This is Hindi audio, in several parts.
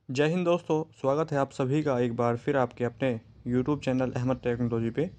जय हिंद दोस्तों, स्वागत है आप सभी का एक बार फिर आपके अपने YouTube चैनल अहमद टेक्नोलॉजी पे।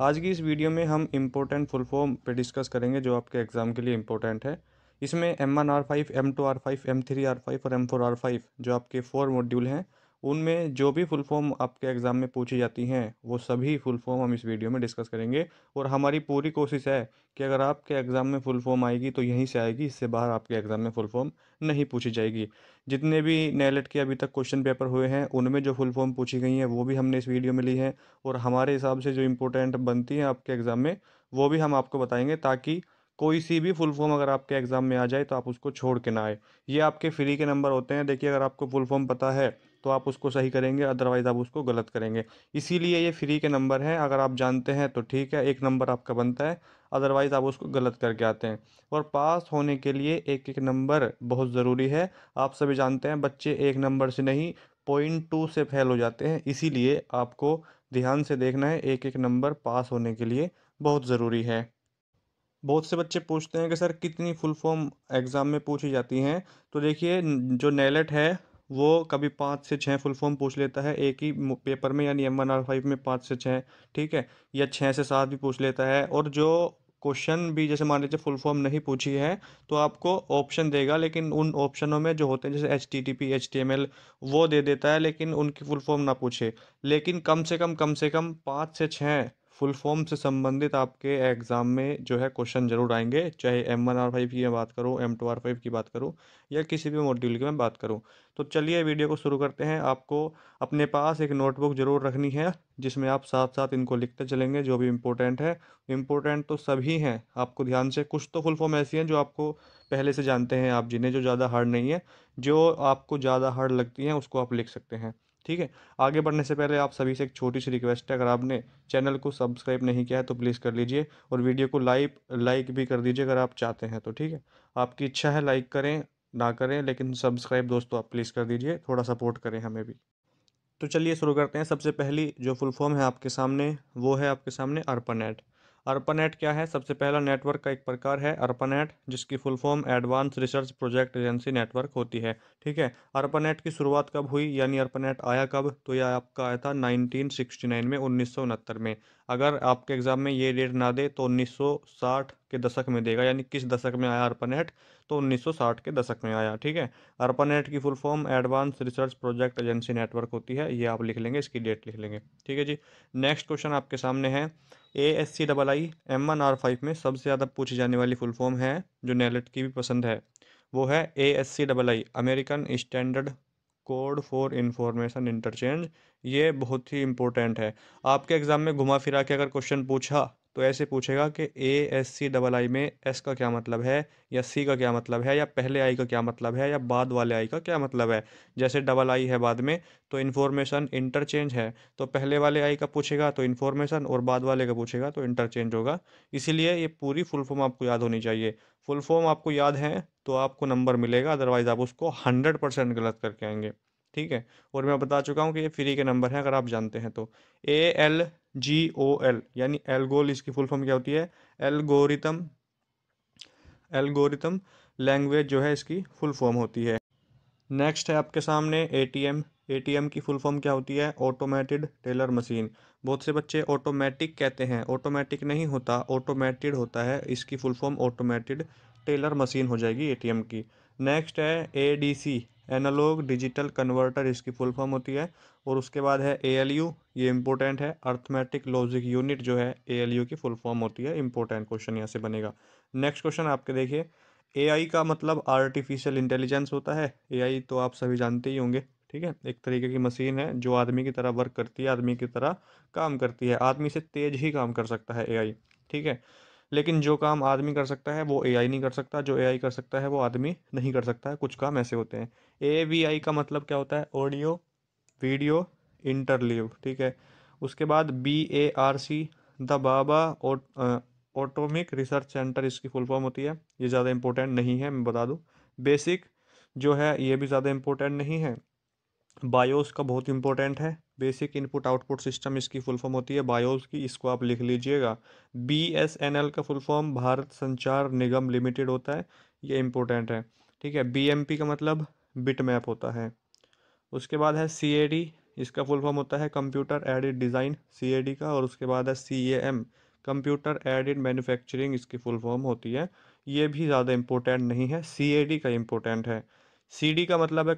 आज की इस वीडियो में हम इम्पोर्टेंट फुल फॉर्म पे डिस्कस करेंगे जो आपके एग्ज़ाम के लिए इम्पोर्टेंट है। इसमें M1R5, M2R5, M3R5 और M4R5 जो आपके 4 मॉड्यूल हैं, उनमें जो भी फुल फॉर्म आपके एग्ज़ाम में पूछी जाती हैं वो सभी फुल फॉर्म हम इस वीडियो में डिस्कस करेंगे। और हमारी पूरी कोशिश है कि अगर आपके एग्ज़ाम में फुल फॉर्म आएगी तो यहीं से आएगी, इससे बाहर आपके एग्ज़ाम में फुल फॉर्म नहीं पूछी जाएगी। जितने भी नेलेट के अभी तक क्वेश्चन पेपर हुए हैं उनमें जो फुल फॉर्म पूछी गई हैं वो भी हमने इस वीडियो में ली है। और हमारे हिसाब से जो इम्पोर्टेंट बनती हैं आपके एग्ज़ाम में वो भी हम आपको बताएंगे, ताकि कोई सी भी फुल फॉर्म अगर आपके एग्ज़ाम में आ जाए तो आप उसको छोड़ के ना आए। ये आपके फ्री के नंबर होते हैं। देखिए, अगर आपको फुल फॉर्म पता है तो आप उसको सही करेंगे, अदरवाइज़ आप उसको गलत करेंगे। इसीलिए ये फ्री के नंबर हैं। अगर आप जानते हैं तो ठीक है, एक नंबर आपका बनता है, अदरवाइज़ आप उसको गलत करके आते हैं। और पास होने के लिए एक एक नंबर बहुत ज़रूरी है। आप सभी जानते हैं बच्चे एक नंबर से नहीं, 0.2 से फेल हो जाते हैं। इसीलिए आपको ध्यान से देखना है, एक एक नंबर पास होने के लिए बहुत ज़रूरी है। बहुत से बच्चे पूछते हैं कि सर कितनी फुल फॉर्म एग्ज़ाम में पूछी जाती हैं। तो देखिए, जो नेलेट है वो कभी 5 से 6 फुल फॉर्म पूछ लेता है एक ही पेपर में, यानी M1R5 में 5 से 6, ठीक है, या 6 से 7 भी पूछ लेता है। और जो क्वेश्चन भी, जैसे मान लीजिए फुल फॉर्म नहीं पूछी है तो आपको ऑप्शन देगा, लेकिन उन ऑप्शनों में जो होते हैं जैसे HTTP HTML वो दे देता है, लेकिन उनकी फुल फॉर्म ना पूछे। लेकिन कम से कम 5 से 6 फुल फॉर्म से संबंधित आपके एग्ज़ाम में जो है क्वेश्चन जरूर आएंगे, चाहे M1R5 की मैं बात करूँ, M2R5 की बात करूँ, या किसी भी मॉड्यूल की मैं बात करूँ। तो चलिए वीडियो को शुरू करते हैं। आपको अपने पास एक नोटबुक ज़रूर रखनी है जिसमें आप साथ साथ इनको लिखते चलेंगे जो भी इम्पोर्टेंट है। इम्पोर्टेंट तो सभी हैं, आपको ध्यान से, कुछ तो फुल फॉर्म ऐसी हैं जो आपको पहले से जानते हैं आप, जिन्हें जो ज़्यादा हार्ड नहीं है, जो आपको ज़्यादा हार्ड लगती हैं उसको आप लिख सकते हैं। ठीक है, आगे बढ़ने से पहले आप सभी से एक छोटी सी रिक्वेस्ट है, अगर आपने चैनल को सब्सक्राइब नहीं किया है तो प्लीज़ कर लीजिए, और वीडियो को लाइक भी कर दीजिए अगर आप चाहते हैं तो। ठीक है, आपकी इच्छा है लाइक करें ना करें, लेकिन सब्सक्राइब दोस्तों आप प्लीज़ कर दीजिए, थोड़ा सपोर्ट करें हमें भी। तो चलिए शुरू करते हैं। सबसे पहली जो फुल फॉर्म है आपके सामने, वो है आपके सामने ARPANET। ARPANET क्या है? सबसे पहला नेटवर्क का एक प्रकार है ARPANET, जिसकी full form advance research project agency network होती है। ठीक है, ARPANET की शुरुआत कब हुई, यानी ARPANET आया कब? तो यह आपका आया था 1969 में, 1969 में। अगर आपके एग्जाम में ये डेट ना दे तो 1960 के दशक में देगा, यानी किस दशक में आया ARPANET? तो 1960 के दशक में आया। ठीक है, ARPANET की full form advance research project agency network होती है। ये आप लिख लेंगे, इसकी डेट लिख लेंगे। ठीक है जी। नेक्स्ट क्वेश्चन आपके सामने है ASCII M1R5 में सबसे ज़्यादा पूछी जाने वाली फुल फॉर्म है, जो नेलेट की भी पसंद है, वो है ASCII, American standard code for information interchange. ये बहुत ही इंपॉर्टेंट है। आपके एग्जाम में घुमा फिरा के अगर क्वेश्चन पूछा तो ऐसे पूछेगा कि ASCII में एस का क्या मतलब है, या सी का क्या मतलब है, या पहले आई का क्या मतलब है, या बाद वाले आई का क्या मतलब है। जैसे डबल आई है बाद में तो इन्फॉर्मेशन इंटरचेंज है, तो पहले वाले आई का पूछेगा तो इन्फॉर्मेशन, और बाद वाले का पूछेगा तो इंटरचेंज होगा। इसीलिए ये पूरी फुल फॉर्म आपको याद होनी चाहिए। फुल फॉर्म आपको याद है तो आपको नंबर मिलेगा, अदरवाइज आप उसको 100% गलत करके आएंगे। ठीक है, और मैं बता चुका हूँ कि ये फ्री के नंबर हैं अगर आप जानते हैं तो। ALGOL यानी एल्गोल, इसकी फुल फॉर्म क्या होती है? एल्गोरिथम। एल्गोरिथम लैंग्वेज जो है इसकी फुल फॉर्म होती है। नेक्स्ट है आपके सामने ATM। ATM की फुल फॉर्म क्या होती है? Automated teller machine. बहुत से बच्चे ऑटोमेटिक कहते हैं, ऑटोमेटिक नहीं होता, ऑटोमेटेड होता है। इसकी full form automated teller machine हो जाएगी ATM की। नेक्स्ट है ADC, एनालॉग डिजिटल कन्वर्टर, इसकी फुल फॉर्म होती है। और उसके बाद है ALU, ये इंपॉर्टेंट है, अर्थमेटिक लॉजिक यूनिट जो है ALU की फुल फॉर्म होती है। इंपॉर्टेंट क्वेश्चन यहाँ से बनेगा। नेक्स्ट क्वेश्चन आपके देखिए, AI का मतलब आर्टिफिशियल इंटेलिजेंस होता है। AI तो आप सभी जानते ही होंगे। ठीक है, एक तरीके की मशीन है जो आदमी की तरह वर्क करती है, आदमी की तरह काम करती है, आदमी से तेज ही काम कर सकता है AI। ठीक है, लेकिन जो काम आदमी कर सकता है वो AI नहीं कर सकता, जो AI कर सकता है वो आदमी नहीं कर सकता है। कुछ काम ऐसे होते हैं। AVI का मतलब क्या होता है? Audio video interleave. ठीक है, उसके बाद BARC, the Baba atomic research centre, इसकी फुल फॉर्म होती है। ये ज़्यादा इंपॉर्टेंट नहीं है, मैं बता दूं। बेसिक जो है ये भी ज़्यादा इंपॉर्टेंट नहीं है। बायोस का बहुत इंपॉर्टेंट है, बेसिक इनपुट आउटपुट सिस्टम, इसकी फुल फॉर्म होती है बायोस की, इसको आप लिख लीजिएगा। BSNL का फुल फॉर्म भारत संचार निगम लिमिटेड होता है, ये इंपॉर्टेंट है। ठीक है, BMP का मतलब बिट मैप होता है। उसके बाद है CAD, इसका फुल फॉर्म होता है कंप्यूटर एडेड डिज़ाइन, CAD का। और उसके बाद है CAM, कंप्यूटर एडेड मैन्युफैक्चरिंग, इसकी फुल फॉर्म होती है। ये भी ज़्यादा इम्पोर्टेंट नहीं है, CAD का इम्पोर्टेंट है। CD का मतलब है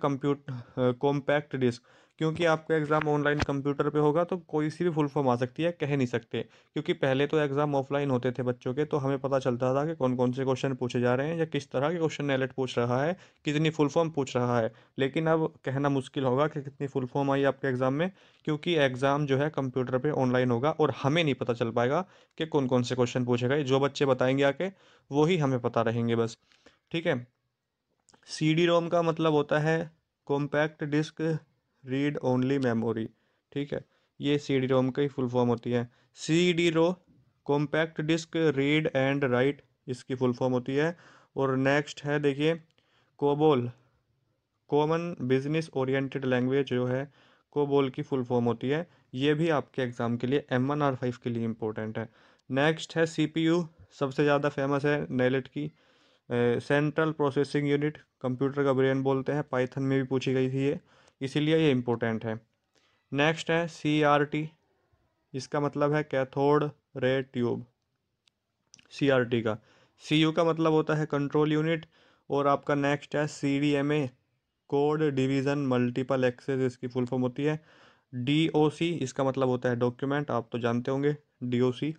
कॉम्पैक्ट डिस्क। क्योंकि आपका एग्ज़ाम ऑनलाइन कंप्यूटर पे होगा तो कोई सी भी फुल फॉर्म आ सकती है, कह नहीं सकते। क्योंकि पहले तो एग्ज़ाम ऑफलाइन होते थे बच्चों के, तो हमें पता चलता था कि कौन कौन से क्वेश्चन पूछे जा रहे हैं या किस तरह के क्वेश्चन नेलेट पूछ रहा है, कितनी फुल फॉर्म पूछ रहा है। लेकिन अब कहना मुश्किल होगा कि कितनी फुल फॉर्म आई आपके एग्ज़ाम में, क्योंकि एग्ज़ाम जो है कंप्यूटर पे ऑनलाइन होगा और हमें नहीं पता चल पाएगा कि कौन कौन से क्वेश्चन पूछेगा। जो बच्चे बताएंगे आके वही हमें पता रहेंगे बस। ठीक है। CD-ROM का मतलब होता है compact disc read only memory. ठीक है, ये CD-ROM की फुल फॉर्म होती है। CD-ROM compact disc read and write, इसकी फुल फॉर्म होती है। और नेक्स्ट है देखिए COBOL, common business oriented language जो है कोबोल की फुल फॉर्म होती है। ये भी आपके एग्ज़ाम के लिए M1 और 5 के लिए इम्पोर्टेंट है। नेक्स्ट है CPU, सबसे ज़्यादा फेमस है नेलेट की। सेंट्रल प्रोसेसिंग यूनिट, कंप्यूटर का ब्रेन बोलते हैं, पाइथन में भी पूछी गई थी ये, इसीलिए ये इम्पोर्टेंट है। नेक्स्ट है CRT, इसका मतलब है कैथोड रे ट्यूब, CRT का। CU का मतलब होता है कंट्रोल यूनिट। और आपका नेक्स्ट है CDMA, code division multiple access, इसकी फुल फॉर्म होती है। DOC, इसका मतलब होता है डॉक्यूमेंट, आप तो जानते होंगे DOC।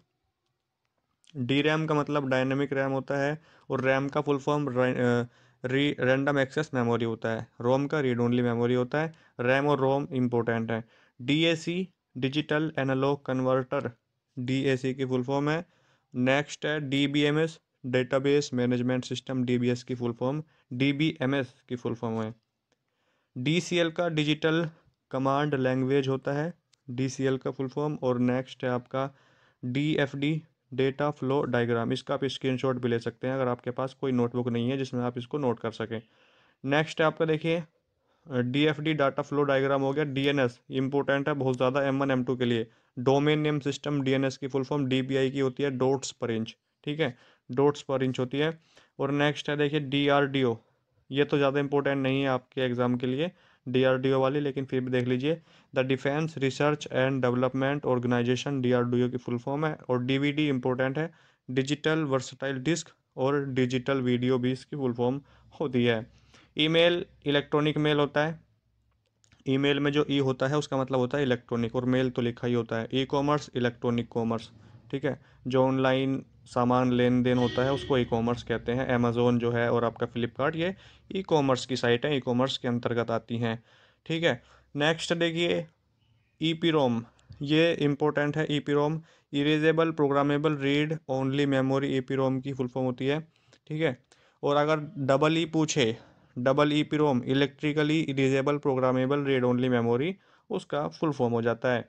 DRAM का मतलब डायनेमिक रैम होता है। और रैम का full form random access memory होता है। रोम का रीड ओनली मेमोरी होता है। रैम और रोम इंपॉर्टेंट है। DAC, digital analog converter, DAC की फुल फॉर्म है। नेक्स्ट है DBMS, database management system, DBS की फुल फॉर्म, DBMS की फुल फॉर्म है। DCL का डिजिटल कमांड लैंग्वेज होता है, DCL का फुल फॉर्म। और नेक्स्ट है आपका DFD, डेटा फ्लो डायग्राम, इसका आप स्क्रीनशॉट भी ले सकते हैं अगर आपके पास कोई नोटबुक नहीं है जिसमें आप इसको नोट कर सकें। नेक्स्ट है आपका देखिए DFD, डाटा फ्लो डायग्राम हो गया। DNS इंपॉर्टेंट है बहुत ज़्यादा M1 M2 के लिए। डोमेन नेम सिस्टम, DNS की फुल फॉर्म DPI की होती है, डॉट्स पर इंच। ठीक है, डॉट्स पर इंच होती है। और नेक्स्ट है देखिए DRDO, ये तो ज़्यादा इंपॉर्टेंट नहीं है आपके एग्ज़ाम के लिए DRDO वाली, लेकिन फिर भी देख लीजिए, the defence research and development organisation, DRDO की फुल फॉर्म है। और DVD इंपॉर्टेंट है, डिजिटल वर्सटाइल डिस्क। और डिजिटल वीडियो भी इसकी फुल फॉर्म होती है। ईमेल इलेक्ट्रॉनिक मेल होता है। ईमेल में जो ई होता है उसका मतलब होता है इलेक्ट्रॉनिक, और मेल तो लिखा ही होता है। E-commerce electronic commerce. ठीक है, जो ऑनलाइन सामान लेन देन होता है उसको E-कॉमर्स कहते हैं। अमेज़ोन जो है और आपका फ्लिपकार्ट, ये E-कॉमर्स की साइट है, E-कॉमर्स के अंतर्गत आती हैं। ठीक है। नेक्स्ट देखिए EPROM, ये इम्पोर्टेंट है। EPROM erasable programmable read only memory, EPROM की फुल फॉर्म होती है। ठीक है। और अगर डबल ई पूछे, double EPROM electrically erasable programmable read only memory, उसका फुल फॉर्म हो जाता है।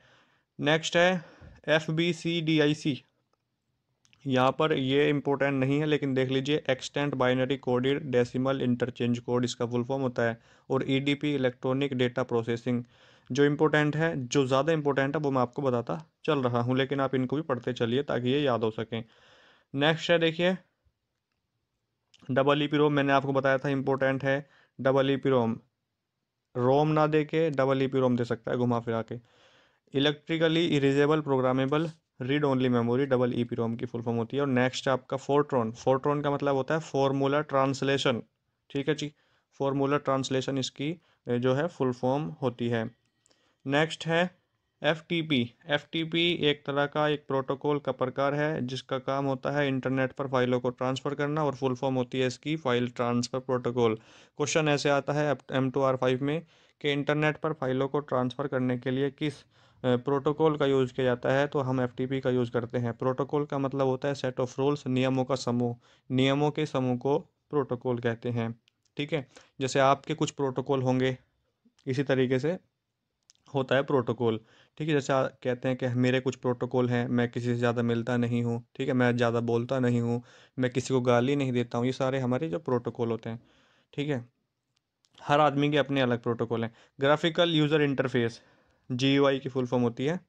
नेक्स्ट है FBCDIC, यहाँ पर ये इंपॉर्टेंट नहीं है लेकिन देख लीजिए, extent binary coded decimal interchange code, इसका फुल फॉर्म होता है। और EDP इलेक्ट्रॉनिक डेटा प्रोसेसिंग। जो इम्पोर्टेंट है, जो ज़्यादा इंपॉर्टेंट है वो मैं आपको बताता चल रहा हूँ, लेकिन आप इनको भी पढ़ते चलिए ताकि ये याद हो सकें। नेक्स्ट है देखिए EEPROM, मैंने आपको बताया था इंपॉर्टेंट है। EEPROM रोम ना दे के EEPROM दे सकता है घुमा फिरा के। Electrically erasable programmable read only memory, EEPROM की फुल फॉर्म होती है। और नेक्स्ट आपका फोर्ट्रॉन, फोर्ट्रॉन का मतलब होता है फॉर्मूला ट्रांसलेशन। ठीक है जी, फॉर्मूला ट्रांसलेशन इसकी जो है फुल फॉर्म होती है। नेक्स्ट है FTP, FTP एक तरह का एक प्रोटोकॉल का प्रकार है जिसका काम होता है इंटरनेट पर फाइलों को ट्रांसफ़र करना, और फुल फॉर्म होती है इसकी फाइल ट्रांसफ़र प्रोटोकॉल। क्वेश्चन ऐसे आता है M2R5 में कि इंटरनेट पर फाइलों को ट्रांसफ़र करने के लिए किस प्रोटोकॉल का यूज़ किया जाता है, तो हम FTP का यूज़ करते हैं। प्रोटोकॉल का मतलब होता है सेट ऑफ रूल्स, नियमों का समूह, नियमों के समूह को प्रोटोकॉल कहते हैं। ठीक है, जैसे आपके कुछ प्रोटोकॉल होंगे, इसी तरीके से होता है प्रोटोकॉल। ठीक है, जैसे कहते हैं कि मेरे कुछ प्रोटोकॉल हैं, मैं किसी से ज़्यादा मिलता नहीं हूँ, ठीक है, मैं ज़्यादा बोलता नहीं हूँ, मैं किसी को गाली नहीं देता हूँ, ये सारे हमारे जो प्रोटोकॉल होते हैं। ठीक है, हर आदमी के अपने अलग प्रोटोकॉल हैं। ग्राफिकल यूज़र इंटरफेस, GUI की फुल फॉर्म होती है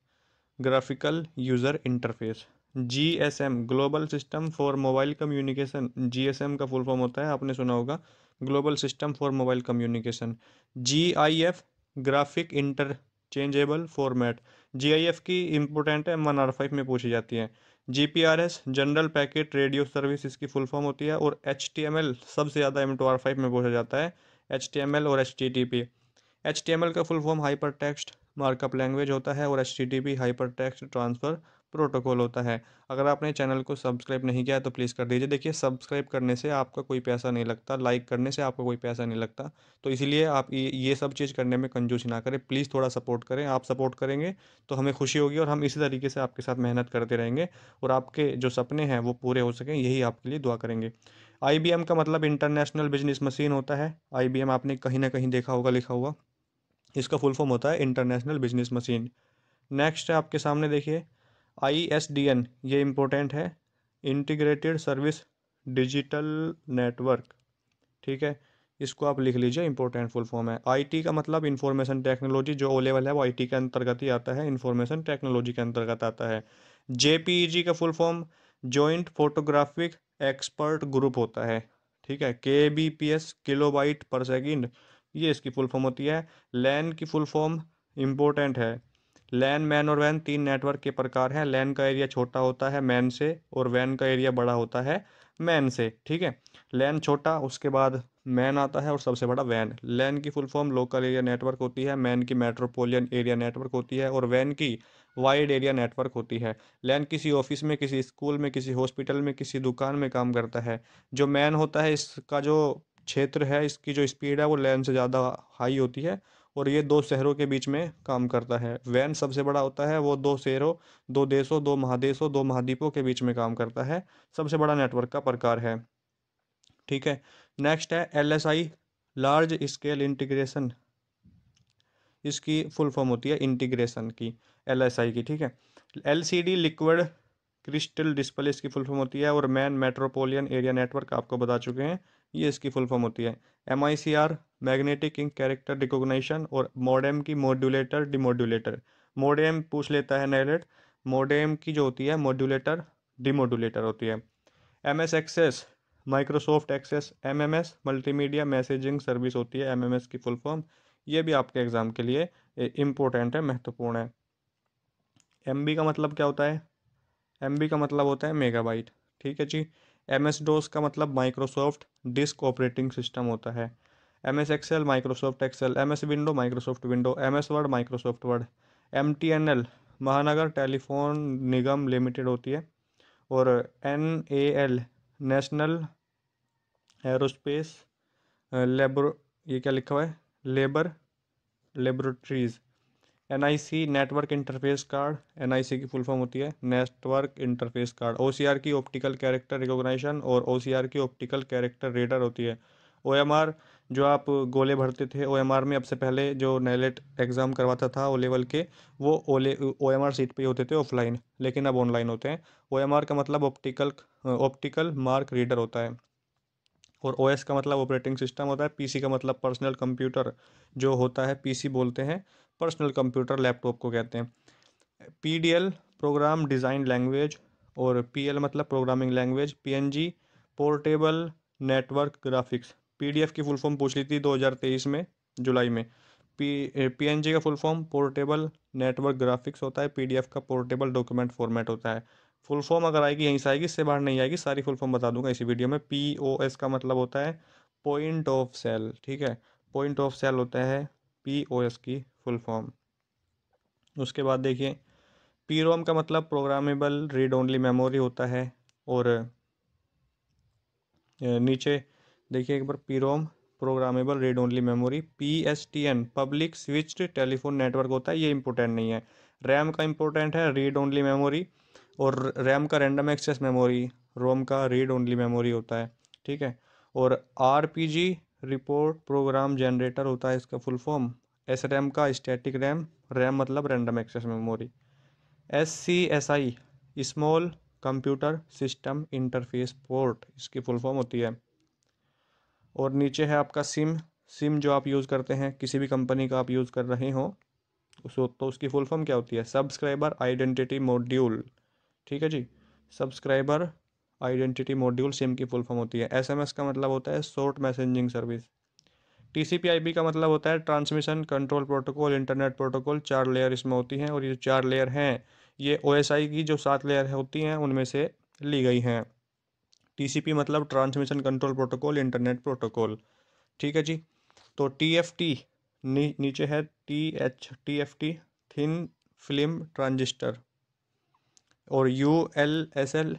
graphical user interface. GSM global system for mobile communication, GSM का फुल फॉर्म होता है, आपने सुना होगा, global system for mobile communication. GIF graphic interchangeable format, GIF की इम्पोर्टेंट है, MNR5 में पूछी जाती है। GPRS general packet radio service इसकी फुल फॉर्म होती है। और HTML सबसे ज़्यादा M2R5 में पूछा जाता है, HTML और HTTP। HTML का full form hyper text markup language होता है और HTTP hyper text transfer protocol होता है। अगर आपने चैनल को सब्सक्राइब नहीं किया है तो प्लीज़ कर दीजिए। देखिए, सब्सक्राइब करने से आपका कोई पैसा नहीं लगता, लाइक करने से आपका कोई पैसा नहीं लगता, तो इसीलिए आप ये सब चीज़ करने में कंजूसी ना करें। प्लीज़ थोड़ा सपोर्ट करें, आप सपोर्ट करेंगे तो हमें खुशी होगी और हम इसी तरीके से आपके साथ मेहनत करते रहेंगे और आपके जो सपने हैं वो पूरे हो सकें, यही आपके लिए दुआ करेंगे। IBM का मतलब इंटरनेशनल बिजनेस मशीन होता है। IBM आपने कहीं ना कहीं देखा होगा लिखा हुआ, इसका फुल फॉर्म होता है इंटरनेशनल बिजनेस मशीन। नेक्स्ट है आपके सामने, देखिए ISDN, ये इम्पोर्टेंट है, इंटीग्रेटेड सर्विस डिजिटल नेटवर्क। ठीक है, इसको आप लिख लीजिए, इंपॉर्टेंट फुल फॉर्म है। IT का मतलब इंफॉर्मेशन टेक्नोलॉजी, जो O लेवल है वो IT के अंतर्गत ही आता है, इंफॉर्मेशन टेक्नोलॉजी के अंतर्गत आता है। JPEG का full form joint photographic expert group होता है। ठीक है, KBPS किलोबाइट पर सेकंड, ये इसकी फुल फॉर्म होती है। लैन की फुल फॉर्म इम्पोर्टेंट है। लैन, मैन और वैन तीन नेटवर्क के प्रकार हैं। लैन का एरिया छोटा होता है मैन से और वैन का एरिया बड़ा होता है मैन से। ठीक है, लैन छोटा, उसके बाद मैन आता है और सबसे बड़ा वैन। लैन की full form local area network होती है, मैन की मेट्रोपोलियन एरिया नेटवर्क होती है और वैन की वाइड एरिया नेटवर्क होती है। लैन किसी ऑफिस में, किसी स्कूल में, किसी हॉस्पिटल में, किसी दुकान में काम करता है। जो मैन होता है, इसका जो क्षेत्र है, इसकी जो स्पीड है वो लैन से ज़्यादा हाई होती है और ये दो शहरों के बीच में काम करता है। वैन सबसे बड़ा होता है, वो दो शहरों, दो देशों, दो महादेशों, दो महाद्वीपों के बीच में काम करता है, सबसे बड़ा नेटवर्क का प्रकार है। ठीक है, नेक्स्ट है LSI, लार्ज स्केल इंटीग्रेशन, इसकी फुल फॉर्म होती है इंटीग्रेशन की, LSI की। ठीक है, LCD लिक्विड क्रिस्टल डिस्प्ले इसकी फुल फॉर्म होती है और मैन मेट्रोपोलियन एरिया नेटवर्क आपको बता चुके हैं, ये इसकी फुल फॉर्म होती है। MICR magnetic ink character recognition और मॉडेम की मॉड्यूलेटर डिमॉड्यूलेटर। मॉडेम पूछ लेता है नेलेट, मॉडेम की जो होती है मॉड्यूलेटर डिमॉड्यूलेटर होती है। MS Access Microsoft Access, MMS multimedia messaging service होती है, MMS की फुल फॉर्म। ये भी आपके एग्जाम के लिए इम्पोर्टेंट है, महत्वपूर्ण है। MB का मतलब क्या होता है? MB का मतलब होता है मेगाबाइट। ठीक है जी। MS DOS का मतलब माइक्रोसॉफ्ट डिस्क ऑपरेटिंग सिस्टम होता है। MS Excel Microsoft Excel, MS Window Microsoft Window, MS Word Microsoft Word. MTNL Mahanagar telephone Nigam limited होती है और NAL नेशनल एरोस्पेस लेबोर, ये क्या लिखा हुआ है, labour laboratories. NIC network interface card, NIC की फुल फॉर्म होती है नेटवर्क इंटरफेस कार्ड। OCR की ऑप्टिकल कैरेक्टर रिकॉग्निशन और OCR की ऑप्टिकल कैरेक्टर रीडर होती है। OMR, जो आप गोले भरते थे OMR में, अब से पहले जो नेलेट एग्ज़ाम करवाता था O लेवल के, वो OMR सीट पे ही होते थे ऑफलाइन, लेकिन अब ऑनलाइन होते हैं। OMR का मतलब ऑप्टिकल मार्क रीडर होता है और OS का मतलब ऑपरेटिंग सिस्टम होता है। PC का मतलब पर्सनल कंप्यूटर जो होता है, PC बोलते हैं, पर्सनल कंप्यूटर लैपटॉप को कहते हैं। PDL प्रोग्राम डिज़ाइन लैंग्वेज और PL मतलब programming language. PNG portable network graphics. PDF की फुल फॉर्म पूछ ली थी 2023 में, जुलाई में। PNG का full form portable network graphics होता है। PDF का पोर्टेबल डॉक्यूमेंट फॉर्मेट होता है। फुल फॉर्म अगर आएगी यहीं से आएगी, इससे बाहर नहीं आएगी, सारी फुल फॉर्म बता दूंगा इसी वीडियो में। POS का मतलब होता है पॉइंट ऑफ सेल। ठीक है, पॉइंट ऑफ सेल होता है POS की फुल फॉर्म। उसके बाद देखिए, PROM का मतलब प्रोग्रामेबल रीड ओनली मेमोरी होता है और नीचे देखिए एक बार, PROM programmable read only memory. PSTN public switched telephone network होता है, ये इंपॉर्टेंट नहीं है। RAM का इंपॉर्टेंट है, रीड ओनली मेमोरी, और RAM का रैंडम एक्सेस मेमोरी, ROM का रीड ओनली मेमोरी होता है। ठीक है, और RPG रिपोर्ट प्रोग्राम जनरेटर होता है इसका फुल फॉर्म। SRAM का स्टैटिक रैम, रैम मतलब random access memory. SCSI small computer system interface port, इसकी फुल फॉर्म होती है। और नीचे है आपका सिम जो आप यूज़ करते हैं, किसी भी कंपनी का आप यूज़ कर रहे हो उसको, तो उसकी फुल फॉर्म क्या होती है? Subscriber identity module. ठीक है जी, सब्सक्राइबर आइडेंटिटी मॉड्यूल सिम की फुल फॉर्म होती है। SMS का मतलब होता है शॉर्ट मैसेजिंग सर्विस। TCP/IP का मतलब होता है transmission control protocol internet protocol. 4 layer इसमें होती हैं और ये 4 लेयर हैं ये OSI की जो 7 लेयर होती हैं उनमें से ली गई हैं। TCP मतलब transmission control protocol internet protocol. ठीक है जी। तो TFT नीचे है TFT थिन फिल्म ट्रांजिस्टर। और ULSL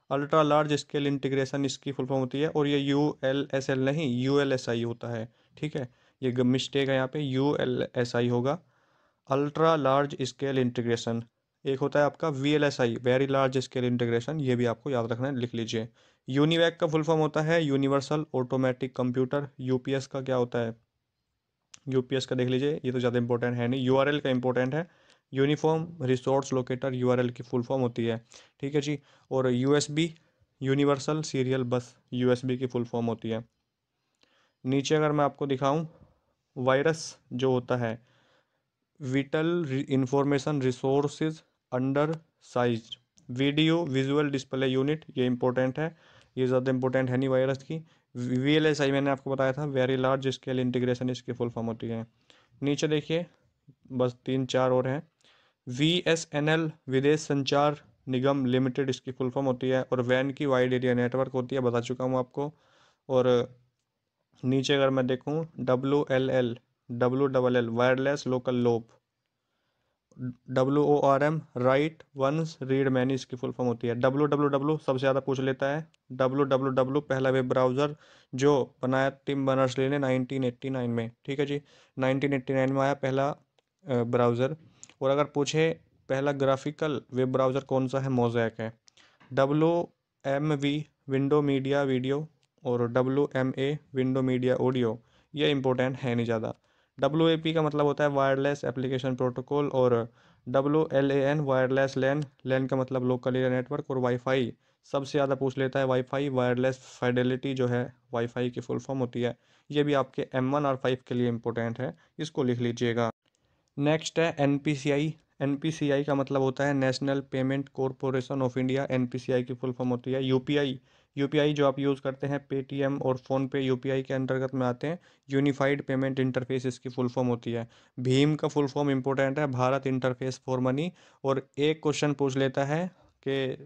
ultra large scale integration इसकी फुल फॉर्म होती है। और ये ULSL नहीं ULSI होता है। ठीक है, ये मिस्टेक है यहाँ पे, ULSI होगा अल्ट्रा लार्ज स्केल इंटीग्रेशन। एक होता है आपका VLSI very large scale integration, ये भी आपको याद रखना है, लिख लीजिए। यूनिवैक का फुल फॉर्म होता है यूनिवर्सल ऑटोमेटिक कंप्यूटर। UPS का क्या होता है? UPS का देख लीजिए, ये तो ज़्यादा इंपॉर्टेंट है नहीं। URL का इंपॉर्टेंट है, यूनिफॉर्म रिसोर्स लोकेटर URL की फुल फॉर्म होती है। ठीक है जी। और USB यूनिवर्सल सीरियल बस USB की फुल फॉर्म होती है। नीचे अगर मैं आपको दिखाऊं, वायरस जो होता है whittle information resources under size video visual display unit, ये इंपॉर्टेंट है, ये ज़्यादा इंपॉर्टेंट है नहीं वायरस की। VLSI मैंने आपको बताया था वेरी लार्ज स्केल इंटीग्रेशन इसकी फुल फॉर्म होती है। नीचे देखिए, बस 3-4 और हैं। VSNL विदेश संचार निगम लिमिटेड इसकी फुल फॉर्म होती है। और वैन की वाइड एरिया नेटवर्क होती है, बता चुका हूँ आपको। और नीचे अगर मैं देखूँ, WLL wireless local loop. WORM write once read many इसकी फुल फॉर्म होती है। WWW सबसे ज़्यादा पूछ लेता है। WWW पहला वेब ब्राउज़र जो बनाया टिम बर्नर्स-ली ने 1989 में। ठीक है जी, 1989 में आया पहला ब्राउज़र। और अगर पूछे पहला ग्राफिकल वेब ब्राउज़र कौन सा है, मोज़ैक है। WMV window media video. और WMA विंडो मीडिया ऑडियो, ये इंपॉर्टेंट है नहीं ज़्यादा। WAP का मतलब होता है वायरलेस एप्लीकेशन प्रोटोकॉल। और WLAN वायरलेस लैन, लैन का मतलब लोकल एरिया नेटवर्क। और वाईफाई सबसे ज़्यादा पूछ लेता है, वाईफाई वायरलेस फाइडेलिटी जो है वाईफाई की फुल फॉर्म होती है। ये भी आपके M1 और 5 के लिए इंपॉर्टेंट है, इसको लिख लीजिएगा। नेक्स्ट है NPCI। NPCI का मतलब होता है national payment corporation of India. NPCI की फुल फॉर्म होती है। यूपीआई जो आप यूज़ करते हैं पेटीएम और फ़ोनपे UPI के अंतर्गत में आते हैं। यूनिफाइड पेमेंट इंटरफेस इसकी फुल फॉर्म होती है। भीम का फुल फॉर्म इंपॉर्टेंट है, भारत इंटरफेस फॉर मनी। और एक क्वेश्चन पूछ लेता है कि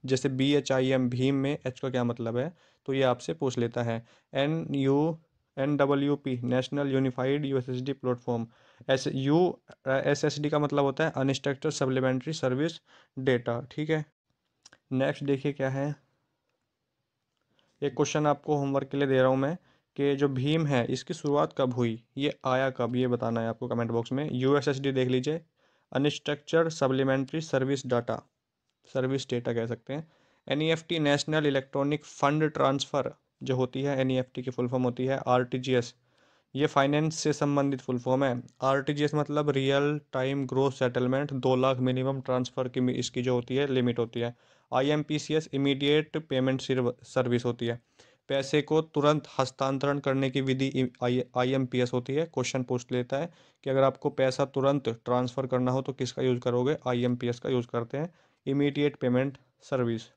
जैसे BHIM भीम में H का क्या मतलब है, तो ये आपसे पूछ लेता है। NWP national unified USSD platform. SSD का मतलब होता है अनस्ट्रक्चर्ड सप्लीमेंट्री सर्विस डेटा। ठीक है, नेक्स्ट देखिए क्या है। एक क्वेश्चन आपको होमवर्क के लिए दे रहा हूँ मैं, कि जो भीम है इसकी शुरुआत कब हुई, ये आया कब, ये बताना है आपको कमेंट बॉक्स में। USSD देख लीजिए, अनस्ट्रक्चर्ड सप्लीमेंट्री सर्विस डेटा कह सकते हैं। NEFT national electronic fund transfer जो होती है, NEFT की फुल फॉर्म होती है RTGS, ये फाइनेंस से संबंधित फुल फॉर्म है। RTGS मतलब real time gross settlement, 2 lakh minimum transfer की इसकी जो होती है लिमिट होती है। IMPCS इमीडिएट पेमेंट सर्विस होती है, पैसे को तुरंत हस्तांतरण करने की विधि IMPS होती है। क्वेश्चन पूछ लेता है कि अगर आपको पैसा तुरंत ट्रांसफ़र करना हो तो किसका यूज़ करोगे, IMPS का यूज़ करते हैं, immediate payment service.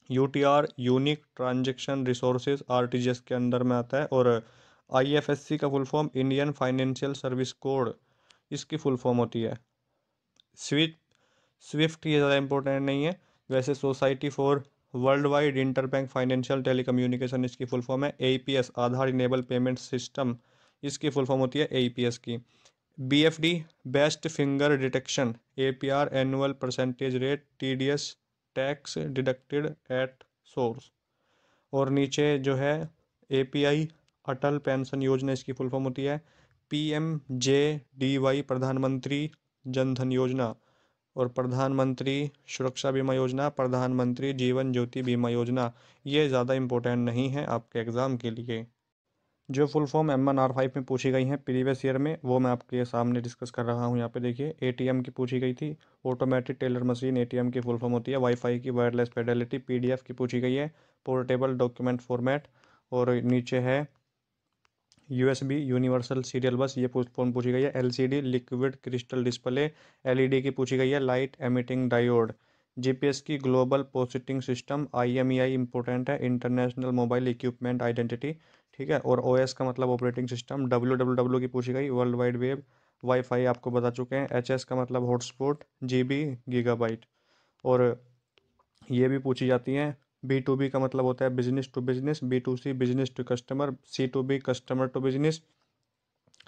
UTR unique transaction resources RTGS के अंदर में आता है। और IFSC का full form Indian financial service code, इसकी फुल फॉर्म होती है। स्विफ्ट ये ज़्यादा इंपॉर्टेंट नहीं है वैसे। Society for world wide interbank financial telecommunication इसकी फुल फॉर्म है। APS आधार इनेबल पेमेंट सिस्टम, इसकी फुल फॉर्म होती है APS की। BFD best finger detection, APR annual percentage rate, TDS tax deducted at source. और नीचे जो है API अटल पेंशन योजना, इसकी फुल फॉर्म होती है PMJDY प्रधानमंत्री जन धन योजना। और प्रधानमंत्री सुरक्षा बीमा योजना, प्रधानमंत्री जीवन ज्योति बीमा योजना, ये ज़्यादा इंपॉर्टेंट नहीं है आपके एग्ज़ाम के लिए। जो फुल फॉर्म M1R5 में पूछी गई हैं प्रीवियस ईयर में, वो मैं आपके सामने डिस्कस कर रहा हूँ। यहाँ पे देखिए, ATM की पूछी गई थी, ऑटोमेटिक टेलर मशीन ATM की फुल फॉर्म होती है। वाईफाई की वायरलेस फिडेलिटी PDF की पूछी गई है, पोर्टेबल डॉक्यूमेंट फॉर्मेट। और नीचे है USB यूनिवर्सल सीरियल बस, ये फॉर्म पूछी गई है। LCD liquid crystal display, LED की पूछी गई है, लाइट एमिटिंग डायोड। GPS की ग्लोबल पोजिटिंग सिस्टम, IMEI इंपॉर्टेंट है, इंटरनेशनल मोबाइल इक्विपमेंट आइडेंटिटी। ठीक है। और ओएस का मतलब ऑपरेटिंग सिस्टम, डब्ल्यू की पूछी गई, वर्ल्ड वाइड वेब। वाईफाई आपको बता चुके हैं। एचएस का मतलब हॉटस्पॉट, जीबी गीगाबाइट। और ये भी पूछी जाती हैं। बी टू बी का मतलब होता है business to business, B to C business to customer, C to B customer to business,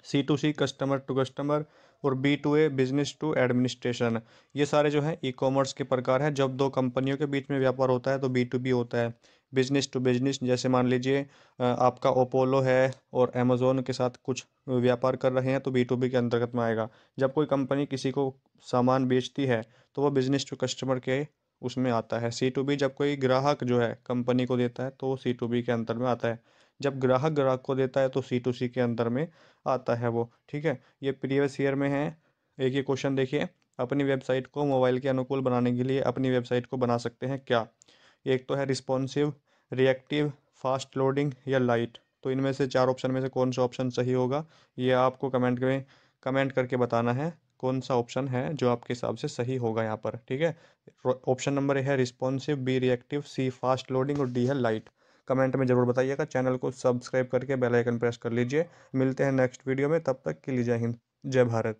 C to C customer to customer, और B to A business to administration. ये सारे जो हैं ई कॉमर्स के प्रकार हैं। जब दो कंपनियों के बीच में व्यापार होता है तो बी टू बी होता है। बिजनेस टू बिजनेस, जैसे मान लीजिए आपका ओपोलो है और अमेजोन के साथ कुछ व्यापार कर रहे हैं तो बी टू बी के अंतर्गत में आएगा। जब कोई कंपनी किसी को सामान बेचती है तो वो बिजनेस टू कस्टमर के उसमें आता है। सी टू बी जब कोई ग्राहक जो है कंपनी को देता है तो वो सी टू बी के अंतर में आता है। जब ग्राहक ग्राहक को देता है तो सी टू सी के अंदर में आता है वो। ठीक है। ये प्रीवियस ईयर में है। एक ये क्वेश्चन देखिए, अपनी वेबसाइट को मोबाइल के अनुकूल बनाने के लिए अपनी वेबसाइट को बना सकते हैं क्या? एक तो है रिस्पॉन्सिव, रिएक्टिव, फास्ट लोडिंग या लाइट। तो इनमें से चार ऑप्शन में से कौन सा ऑप्शन सही होगा, ये आपको कमेंट करके बताना है कौन सा ऑप्शन है जो आपके हिसाब से सही होगा यहाँ पर। ठीक है। ऑप्शन नंबर ए है रिस्पॉन्सिव, बी रिएक्टिव, सी फास्ट लोडिंग और डी है लाइट। कमेंट में ज़रूर बताइएगा। चैनल को सब्सक्राइब करके बेल आइकन प्रेस कर लीजिए। मिलते हैं नेक्स्ट वीडियो में, तब तक के लिए जय हिंद, जय भारत।